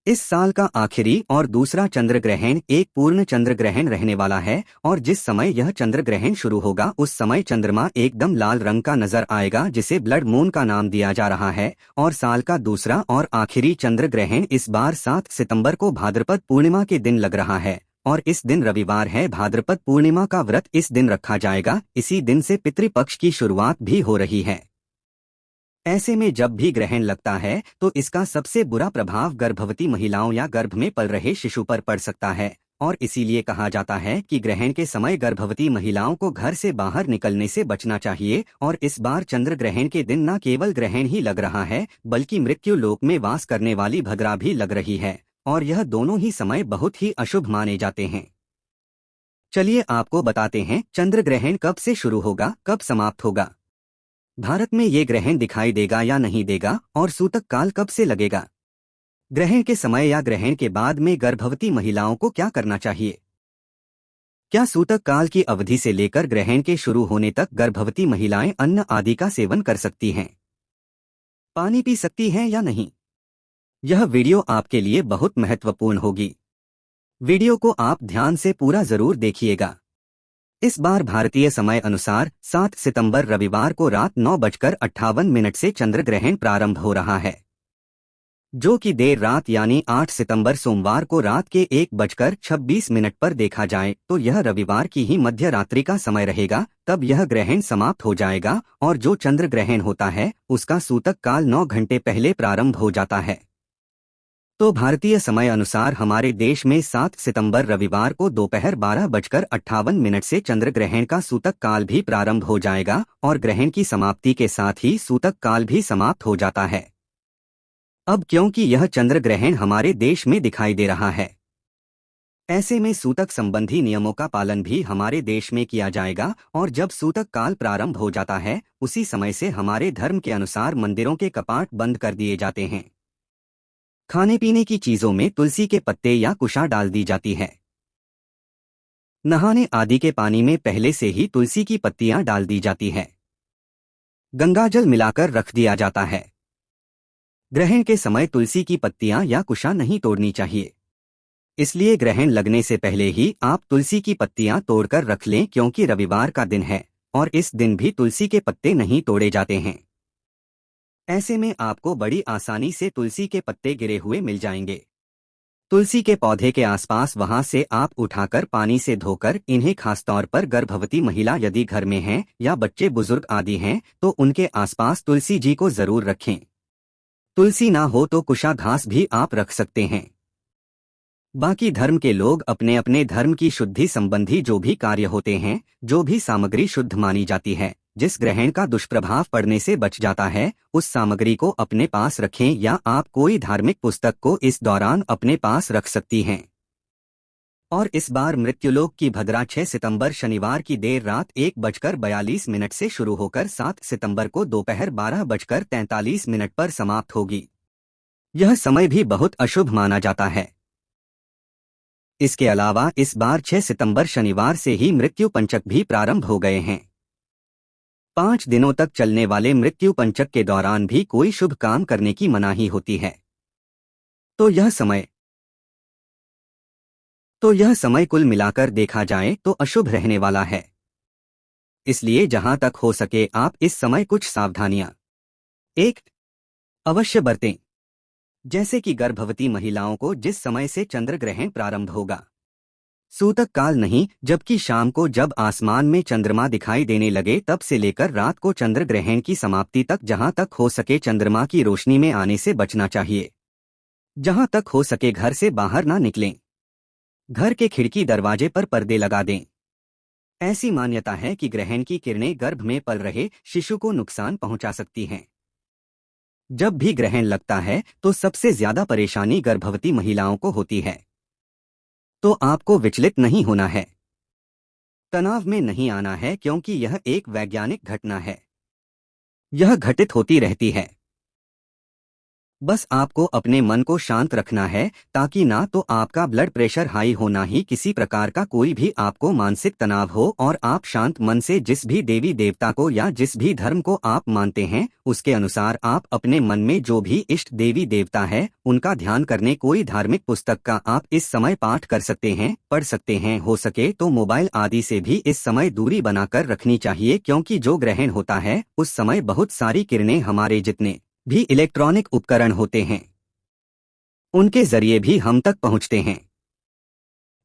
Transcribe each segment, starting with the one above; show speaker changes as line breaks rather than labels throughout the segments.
इस साल का आखिरी और दूसरा चंद्र ग्रहण एक पूर्ण चंद्र ग्रहण रहने वाला है और जिस समय यह चंद्र ग्रहण शुरू होगा उस समय चंद्रमा एकदम लाल रंग का नजर आएगा जिसे ब्लड मून का नाम दिया जा रहा है। और साल का दूसरा और आखिरी चंद्र ग्रहण इस बार 7 सितंबर को भाद्रपद पूर्णिमा के दिन लग रहा है और इस दिन रविवार है। भाद्रपद पूर्णिमा का व्रत इस दिन रखा जाएगा। इसी दिन से पितृपक्ष की शुरुआत भी हो रही है। ऐसे में जब भी ग्रहण लगता है तो इसका सबसे बुरा प्रभाव गर्भवती महिलाओं या गर्भ में पल रहे शिशु पर पड़ सकता है और इसीलिए कहा जाता है कि ग्रहण के समय गर्भवती महिलाओं को घर से बाहर निकलने से बचना चाहिए। और इस बार चंद्र ग्रहण के दिन न केवल ग्रहण ही लग रहा है बल्कि मृत्यु लोक में वास करने वाली भद्रा भी लग रही है और यह दोनों ही समय बहुत ही अशुभ माने जाते हैं। चलिए आपको बताते हैं चंद्र ग्रहण कब से शुरू होगा, कब समाप्त होगा, भारत में ये ग्रहण दिखाई देगा या नहीं देगा और सूतक काल कब से लगेगा। ग्रहण के समय या ग्रहण के बाद में गर्भवती महिलाओं को क्या करना चाहिए। क्या सूतक काल की अवधि से लेकर ग्रहण के शुरू होने तक गर्भवती महिलाएं अन्न आदि का सेवन कर सकती हैं, पानी पी सकती हैं या नहीं। यह वीडियो आपके लिए बहुत महत्वपूर्ण होगी। वीडियो को आप ध्यान से पूरा जरूर देखिएगा। इस बार भारतीय समय अनुसार 7 सितंबर रविवार को रात 9:58 से चंद्र ग्रहण प्रारंभ हो रहा है, जो कि देर रात यानी 8 सितंबर सोमवार को रात के 1:26 पर देखा जाए तो यह रविवार की ही मध्य रात्रि का समय रहेगा। तब यह ग्रहण समाप्त हो जाएगा और जो चंद्र ग्रहण होता है उसका सूतक काल 9 घंटे पहले प्रारंभ हो जाता है। तो भारतीय समय अनुसार हमारे देश में 7 सितंबर रविवार को दोपहर 12:58 से चंद्र ग्रहण का सूतक काल भी प्रारंभ हो जाएगा और ग्रहण की समाप्ति के साथ ही सूतक काल भी समाप्त हो जाता है। अब क्योंकि यह चंद्र ग्रहण हमारे देश में दिखाई दे रहा है, ऐसे में सूतक संबंधी नियमों का पालन भी हमारे देश में किया जाएगा और जब सूतक काल प्रारंभ हो जाता है उसी समय से हमारे धर्म के अनुसार मंदिरों के कपाट बंद कर दिए जाते हैं। खाने पीने की चीजों में तुलसी के पत्ते या कुशा डाल दी जाती है। नहाने आदि के पानी में पहले से ही तुलसी की पत्तियां डाल दी जाती है। गंगाजल मिलाकर रख दिया जाता है। ग्रहण के समय तुलसी की पत्तियां या कुशा नहीं तोड़नी चाहिए, इसलिए ग्रहण लगने से पहले ही आप तुलसी की पत्तियां तोड़कर रख लें क्योंकि रविवार का दिन है और इस दिन भी तुलसी के पत्ते नहीं तोड़े जाते हैं। ऐसे में आपको बड़ी आसानी से तुलसी के पत्ते गिरे हुए मिल जाएंगे। तुलसी के पौधे के आसपास वहां से आप उठाकर पानी से धोकर इन्हें खासतौर पर गर्भवती महिला यदि घर में हैं या बच्चे बुजुर्ग आदि हैं तो उनके आसपास तुलसी जी को जरूर रखें। तुलसी ना हो तो कुशा घास भी आप रख सकते हैं। बाकी धर्म के लोग अपने अपने धर्म की शुद्धि संबंधी जो भी कार्य होते हैं, जो भी सामग्री शुद्ध मानी जाती है, जिस ग्रहण का दुष्प्रभाव पड़ने से बच जाता है, उस सामग्री को अपने पास रखें या आप कोई धार्मिक पुस्तक को इस दौरान अपने पास रख सकती हैं। और इस बार मृत्युलोक की भद्रा 6 सितंबर शनिवार की देर रात 1:42 से शुरू होकर 7 सितंबर को दोपहर 12:43 पर समाप्त होगी। यह समय भी बहुत अशुभ माना जाता है। इसके अलावा इस बार 6 सितंबर शनिवार से ही मृत्यु पंचक भी प्रारंभ हो गए हैं। 5 दिनों तक चलने वाले मृत्यु पंचक के दौरान भी कोई शुभ काम करने की मनाही होती है। तो यह समय कुल मिलाकर देखा जाए तो अशुभ रहने वाला है। इसलिए जहां तक हो सके आप इस समय कुछ सावधानियां एक अवश्य बरतें, जैसे कि गर्भवती महिलाओं को जिस समय से चंद्र ग्रहण प्रारंभ होगा सूतक काल नहीं, जबकि शाम को जब आसमान में चंद्रमा दिखाई देने लगे तब से लेकर रात को चंद्र ग्रहण की समाप्ति तक जहां तक हो सके चंद्रमा की रोशनी में आने से बचना चाहिए। जहां तक हो सके घर से बाहर ना निकलें। घर के खिड़की दरवाजे पर पर्दे लगा दें। ऐसी मान्यता है कि ग्रहण की किरणें गर्भ में पल रहे शिशु को नुकसान पहुंचा सकती हैं। जब भी ग्रहण लगता है तो सबसे ज्यादा परेशानी गर्भवती महिलाओं को होती है। तो आपको विचलित नहीं होना है, तनाव में नहीं आना है क्योंकि यह एक वैज्ञानिक घटना है। यह घटित होती रहती है। बस आपको अपने मन को शांत रखना है, ताकि ना तो आपका ब्लड प्रेशर हाई हो ना ही किसी प्रकार का कोई भी आपको मानसिक तनाव हो, और आप शांत मन से जिस भी देवी देवता को या जिस भी धर्म को आप मानते हैं उसके अनुसार आप अपने मन में जो भी इष्ट देवी देवता है उनका ध्यान करने कोई धार्मिक पुस्तक का आप इस समय पाठ कर सकते हैं, पढ़ सकते हैं। हो सके तो मोबाइल आदि से भी इस समय दूरी बनाकर रखनी चाहिए, क्योंकि जो ग्रहण होता है उस समय बहुत सारी किरणें हमारे जितने भी इलेक्ट्रॉनिक उपकरण होते हैं उनके जरिए भी हम तक पहुंचते हैं।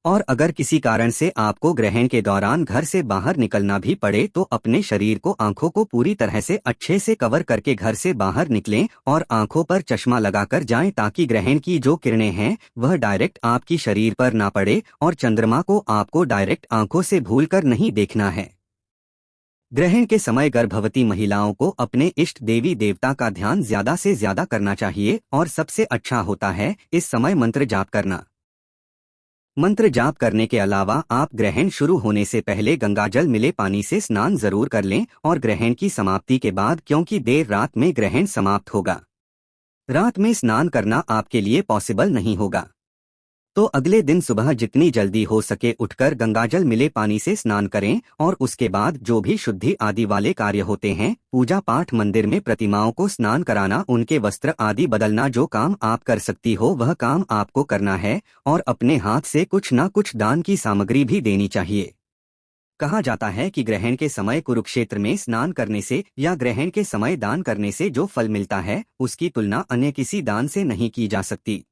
और अगर किसी कारण से आपको ग्रहण के दौरान घर से बाहर निकलना भी पड़े तो अपने शरीर को, आंखों को पूरी तरह से अच्छे से कवर करके घर से बाहर निकलें और आंखों पर चश्मा लगाकर जाएं, ताकि ग्रहण की जो किरणें हैं वह डायरेक्ट आपकी शरीर पर ना पड़े और चंद्रमा को आपको डायरेक्ट आंखों से भूलकर नहीं देखना है। ग्रहण के समय गर्भवती महिलाओं को अपने इष्ट देवी देवता का ध्यान ज्यादा से ज्यादा करना चाहिए, और सबसे अच्छा होता है इस समय मंत्र जाप करना। मंत्र जाप करने के अलावा आप ग्रहण शुरू होने से पहले गंगाजल मिले पानी से स्नान जरूर कर लें, और ग्रहण की समाप्ति के बाद, क्योंकि देर रात में ग्रहण समाप्त होगा, रात में स्नान करना आपके लिए पॉसिबल नहीं होगा, तो अगले दिन सुबह जितनी जल्दी हो सके उठकर गंगाजल मिले पानी से स्नान करें, और उसके बाद जो भी शुद्धि आदि वाले कार्य होते हैं, पूजा पाठ, मंदिर में प्रतिमाओं को स्नान कराना, उनके वस्त्र आदि बदलना, जो काम आप कर सकती हो वह काम आपको करना है, और अपने हाथ से कुछ न कुछ दान की सामग्री भी देनी चाहिए। कहा जाता है कि ग्रहण के समय कुरुक्षेत्र में स्नान करने से या ग्रहण के समय दान करने से जो फल मिलता है उसकी तुलना अन्य किसी दान से नहीं की जा सकती।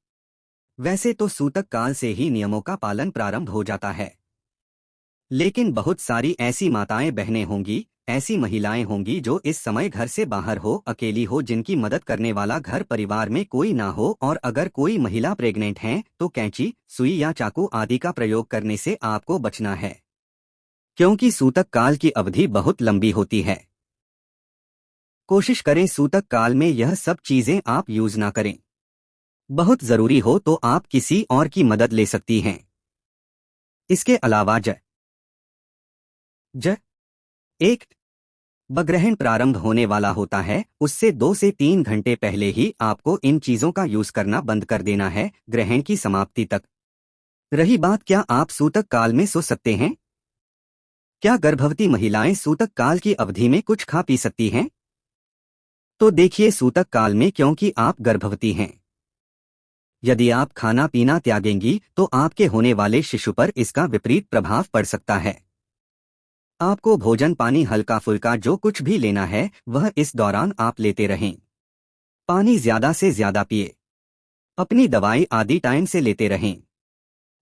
वैसे तो सूतक काल से ही नियमों का पालन प्रारंभ हो जाता है, लेकिन बहुत सारी ऐसी माताएं बहनें होंगी, ऐसी महिलाएं होंगी जो इस समय घर से बाहर हो, अकेली हो, जिनकी मदद करने वाला घर परिवार में कोई ना हो, और अगर कोई महिला प्रेग्नेंट है तो कैंची, सुई या चाकू आदि का प्रयोग करने से आपको बचना है, क्योंकि सूतक काल की अवधि बहुत लंबी होती है। कोशिश करें सूतक काल में यह सब चीजें आप यूज ना करें। बहुत जरूरी हो तो आप किसी और की मदद ले सकती हैं। इसके अलावा एक ग्रहण प्रारंभ होने वाला होता है, उससे 2 से 3 घंटे पहले ही आपको इन चीजों का यूज करना बंद कर देना है, ग्रहण की समाप्ति तक। रही बात, क्या आप सूतक काल में सो सकते हैं? क्या गर्भवती महिलाएं सूतक काल की अवधि में कुछ खा पी सकती हैं? तो देखिए, सूतक काल में क्योंकि आप गर्भवती हैं, यदि आप खाना पीना त्यागेंगी तो आपके होने वाले शिशु पर इसका विपरीत प्रभाव पड़ सकता है। आपको भोजन पानी हल्का फुल्का जो कुछ भी लेना है वह इस दौरान आप लेते रहें। पानी ज्यादा से ज्यादा पिए, अपनी दवाई आदि टाइम से लेते रहें,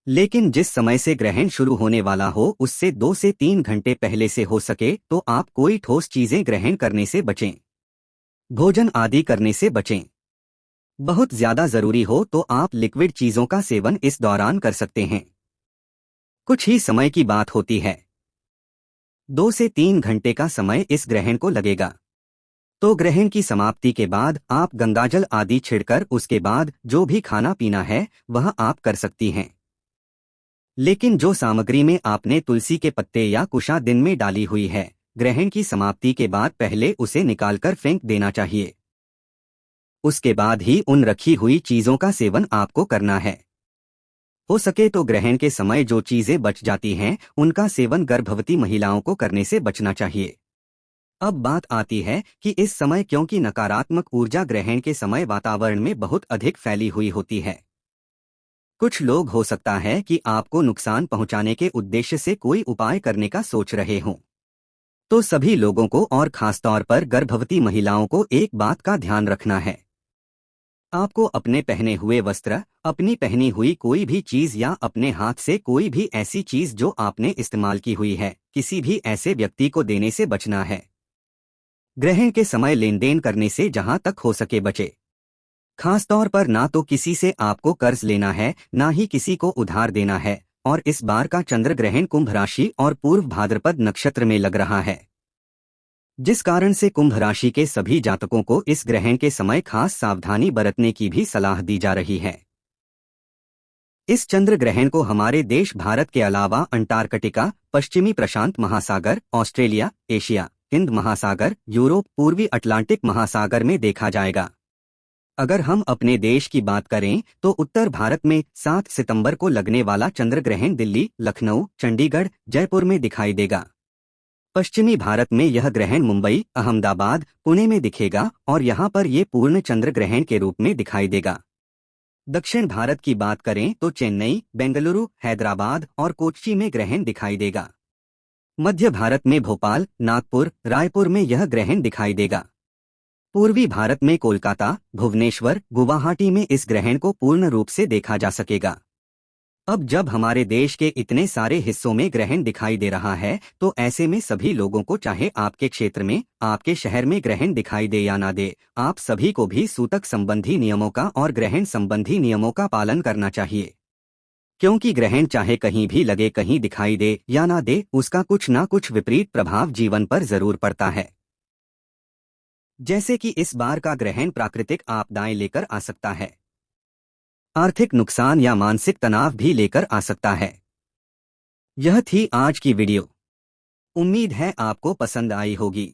लेकिन जिस समय से ग्रहण शुरू होने वाला हो उससे 2 से 3 घंटे पहले से हो सके तो आप कोई ठोस चीजें ग्रहण करने से बचें, भोजन आदि करने से बचें। बहुत ज्यादा जरूरी हो तो आप लिक्विड चीजों का सेवन इस दौरान कर सकते हैं। कुछ ही समय की बात होती है, 2 से 3 घंटे का समय इस ग्रहण को लगेगा, तो ग्रहण की समाप्ति के बाद आप गंगाजल आदि छिड़कर उसके बाद जो भी खाना पीना है वह आप कर सकती हैं। लेकिन जो सामग्री में आपने तुलसी के पत्ते या कुशा दिन में डाली हुई है, ग्रहण की समाप्ति के बाद पहले उसे निकालकर फेंक देना चाहिए। उसके बाद ही उन रखी हुई चीजों का सेवन आपको करना है। हो सके तो ग्रहण के समय जो चीजें बच जाती हैं उनका सेवन गर्भवती महिलाओं को करने से बचना चाहिए। अब बात आती है कि इस समय क्योंकि नकारात्मक ऊर्जा ग्रहण के समय वातावरण में बहुत अधिक फैली हुई होती है, कुछ लोग हो सकता है कि आपको नुकसान पहुंचाने के उद्देश्य से कोई उपाय करने का सोच रहे हों। तो सभी लोगों को और खासतौर पर गर्भवती महिलाओं को एक बात का ध्यान रखना है, आपको अपने पहने हुए वस्त्र, अपनी पहनी हुई कोई भी चीज या अपने हाथ से कोई भी ऐसी चीज जो आपने इस्तेमाल की हुई है किसी भी ऐसे व्यक्ति को देने से बचना है। ग्रहण के समय लेन देन करने से जहां तक हो सके बचे। खासतौर पर ना तो किसी से आपको कर्ज लेना है, ना ही किसी को उधार देना है, और इस बार का चंद्र ग्रहण कुंभ राशि और पूर्व भाद्रपद नक्षत्र में लग रहा है, जिस कारण से कुंभ राशि के सभी जातकों को इस ग्रहण के समय खास सावधानी बरतने की भी सलाह दी जा रही है। इस चंद्र ग्रहण को हमारे देश भारत के अलावा अंटार्कटिका, पश्चिमी प्रशांत महासागर, ऑस्ट्रेलिया, एशिया, हिंद महासागर, यूरोप, पूर्वी अटलांटिक महासागर में देखा जाएगा। अगर हम अपने देश की बात करें तो उत्तर भारत में 7 सितंबर को लगने वाला चंद्र ग्रहण दिल्ली, लखनऊ, चंडीगढ़, जयपुर में दिखाई देगा। पश्चिमी भारत में यह ग्रहण मुंबई, अहमदाबाद, पुणे में दिखेगा और यहाँ पर ये पूर्ण चंद्र ग्रहण के रूप में दिखाई देगा। दक्षिण भारत की बात करें तो चेन्नई, बेंगलुरु, हैदराबाद और कोच्चि में ग्रहण दिखाई देगा। मध्य भारत में भोपाल, नागपुर, रायपुर में यह ग्रहण दिखाई देगा। पूर्वी भारत में कोलकाता, भुवनेश्वर, गुवाहाटी में इस ग्रहण को पूर्ण रूप से देखा जा सकेगा। अब जब हमारे देश के इतने सारे हिस्सों में ग्रहण दिखाई दे रहा है तो ऐसे में सभी लोगों को, चाहे आपके क्षेत्र में, आपके शहर में ग्रहण दिखाई दे या ना दे, आप सभी को भी सूतक संबंधी नियमों का और ग्रहण संबंधी नियमों का पालन करना चाहिए। क्योंकि ग्रहण चाहे कहीं भी लगे, कहीं दिखाई दे या ना दे, उसका कुछ ना कुछ विपरीत प्रभाव जीवन पर जरूर पड़ता है। जैसे कि इस बार का ग्रहण प्राकृतिक आपदाएं लेकर आ सकता है, आर्थिक नुकसान या मानसिक तनाव भी लेकर आ सकता है। यह थी आज की वीडियो। उम्मीद है आपको पसंद आई होगी।